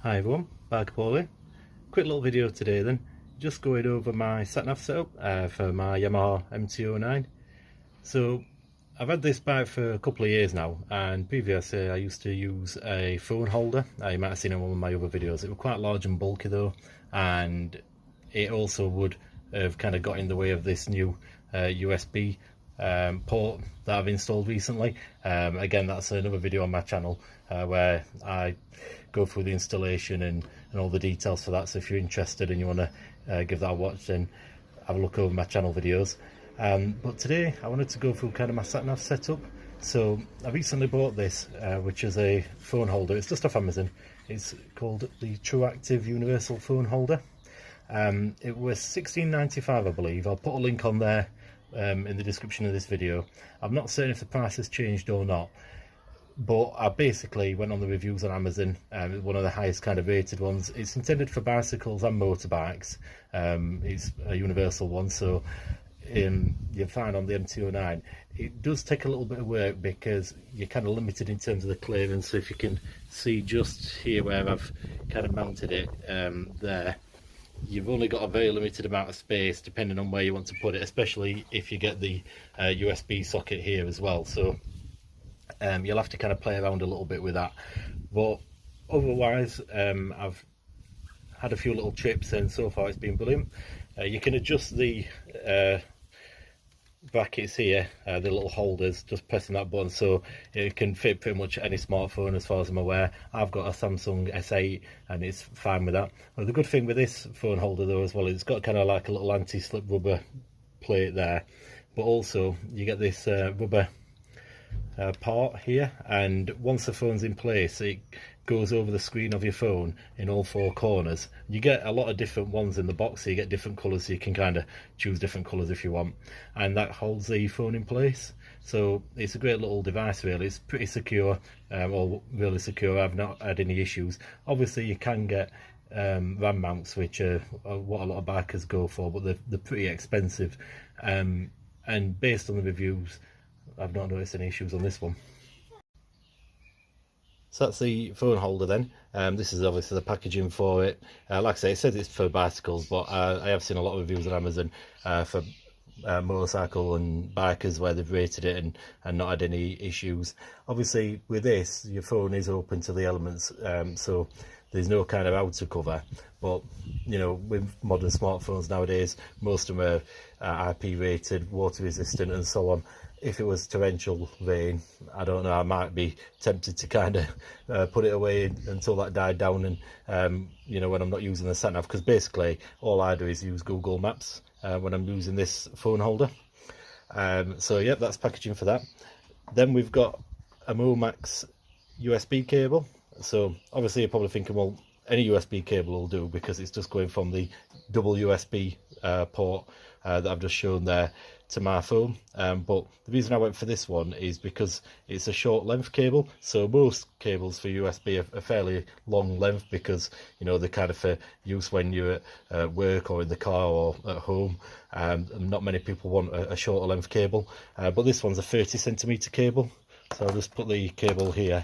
Hi everyone, back Paulie. Quick little video today then, just going over my Sat-Nav setup for my Yamaha MT-09. So I've had this bike for a couple of years now, and previously I used to use a phone holder. You might have seen it in one of my other videos. It was quite large and bulky though, and it also would have kind of got in the way of this new USB port that I've installed recently. Again, that's another video on my channel where I go through the installation and all the details for that. So if you're interested and you want to give that a watch, then have a look over my channel videos. But today I wanted to go through kind of my Sat-Nav setup. So I recently bought this, which is a phone holder. It's just off Amazon. It's called the Truactive Universal Phone Holder. It was $16.95, I believe. I'll put a link on there in the description of this video. I'm not certain if the price has changed or not, but I basically went on the reviews on Amazon. One of the highest kind of rated ones. It's intended for bicycles and motorbikes. It's a universal one, so you'll find on the MT-09 it does take a little bit of work because you're kind of limited in terms of the clearance. So if you can see just here where I've kind of mounted it, there, you've only got a very limited amount of space depending on where you want to put it, especially if you get the USB socket here as well. So you'll have to kind of play around a little bit with that, but otherwise I've had a few little trips and so far it's been brilliant. You can adjust the brackets here, the little holders, just pressing that button, so it can fit pretty much any smartphone as far as I'm aware. I've got a Samsung S8 and it's fine with that. Well, the good thing with this phone holder though as well, it's got kind of like a little anti-slip rubber plate there, but also you get this rubber part here, and once the phone's in place it goes over the screen of your phone in all four corners. You get a lot of different ones in the box, so you get different colours, so you can kind of choose different colours if you want, and that holds the phone in place. So it's a great little device really. It's pretty secure, or really secure. I've not had any issues. Obviously you can get RAM mounts, which are what a lot of bikers go for, but they're pretty expensive, and based on the reviews I've not noticed any issues on this one. So that's the phone holder then. This is obviously the packaging for it. Like I say, it says it's for bicycles, but I have seen a lot of reviews on Amazon for motorcycle and bikers where they've rated it and not had any issues. Obviously with this, your phone is open to the elements, so there's no kind of outer cover, but you know, with modern smartphones nowadays, most of them are IP rated, water resistant and so on. If it was torrential rain, I don't know, I might be tempted to kind of put it away until that died down, and you know, when I'm not using the Sat-Nav, because basically all I do is use Google Maps when I'm using this phone holder. So yeah, that's packaging for that. Then we've got a Momax USB cable. So obviously you're probably thinking, well, any USB cable will do because it's just going from the double USB port that I've just shown there to my phone. But the reason I went for this one is because it's a short length cable. So most cables for USB are fairly long length because, you know, they're kind of for use when you're at work or in the car or at home. Not many people want a shorter length cable, but this one's a 30cm cable. So I'll just put the cable here.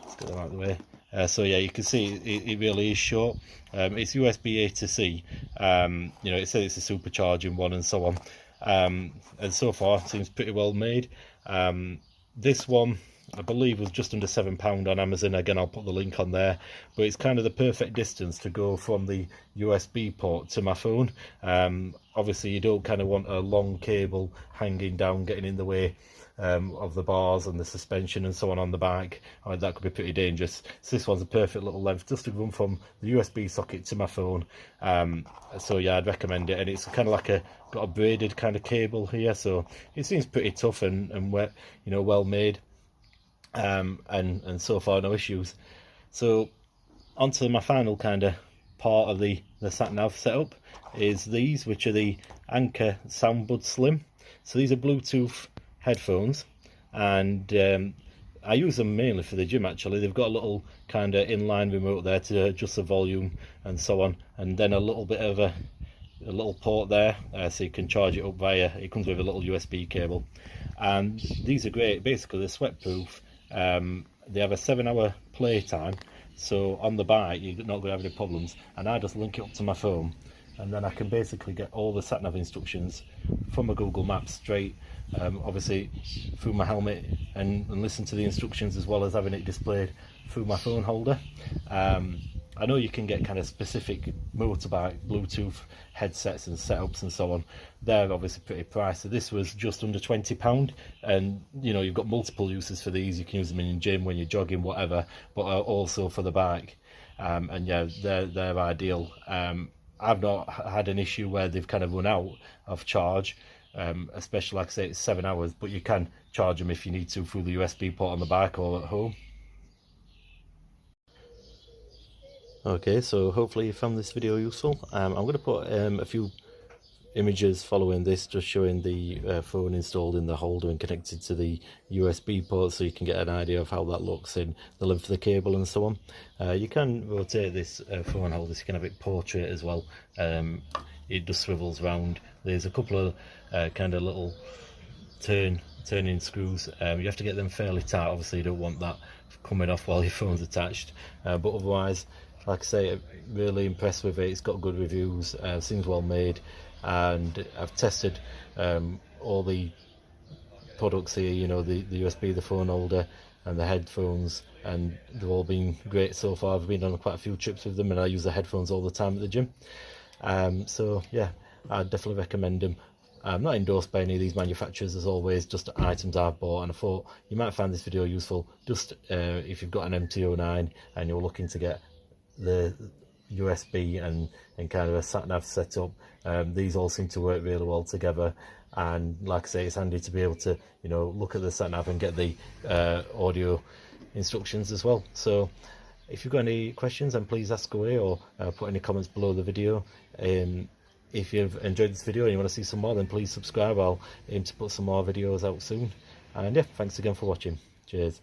Let's get that out of the way. So yeah, you can see it really is short. It's USB A to C. You know, it says it's a supercharging one and so on. And so far it seems pretty well made. This one I believe was just under £7 on Amazon. Again, I'll put the link on there, but it's kind of the perfect distance to go from the USB port to my phone. Obviously you don't kind of want a long cable hanging down, getting in the way of the bars and the suspension and so on the bike. That could be pretty dangerous. So this one's a perfect little length just to run from the USB socket to my phone. So yeah, I'd recommend it, and it's kind of like got a braided kind of cable here, so it seems pretty tough and wet, you know, well made, and so far no issues. So onto my final kind of part of the Sat-Nav setup is these, which are the Anker soundbuds Slim. So these are Bluetooth headphones, and I use them mainly for the gym actually. They've got a little kind of inline remote there to adjust the volume and so on, and then a little bit of a little port there, so you can charge it up via, it comes with a little USB cable. And these are great, basically they're sweat proof. They have a 7-hour play time, so on the bike you're not going to have any problems, and I just link it up to my phone, and then I can basically get all the sat-nav instructions from a Google Maps straight, obviously through my helmet, and listen to the instructions as well as having it displayed through my phone holder. I know you can get kind of specific motorbike Bluetooth headsets and setups and so on. They're obviously pretty pricey. This was just under £20, and you know, you've got multiple uses for these. You can use them in the gym, when you're jogging, whatever, but also for the bike. And yeah, they're ideal. I've not had an issue where they've kind of run out of charge, especially, like I say, it's 7 hours, but you can charge them if you need to through the USB port on the bike or at home. Okay, so hopefully you found this video useful. I'm going to put a few images following this, just showing the phone installed in the holder and connected to the USB port, so you can get an idea of how that looks in the length of the cable and so on. You can rotate this phone holder, so you can have it portrait as well. It just swivels round. There's a couple of kind of little turning screws. You have to get them fairly tight, obviously you don't want that coming off while your phone's attached, but otherwise, like I say, really impressed with it. It's got good reviews, seems well made, and I've tested all the products here, you know, the USB, the phone holder and the headphones, and they've all been great so far. I've been on quite a few trips with them, and I use the headphones all the time at the gym. So yeah, I'd definitely recommend them. I'm not endorsed by any of these manufacturers, as always, just items I've bought, and I thought you might find this video useful just if you've got an MT-09 and you're looking to get the USB and kind of a sat-nav setup. These all seem to work really well together, and like I say, it's handy to be able to, you know, look at the sat-nav and get the audio instructions as well. So if you've got any questions, then please ask away, or put any comments below the video. If you've enjoyed this video and you want to see some more, then please subscribe. I'll aim to put some more videos out soon. And yeah, thanks again for watching. Cheers.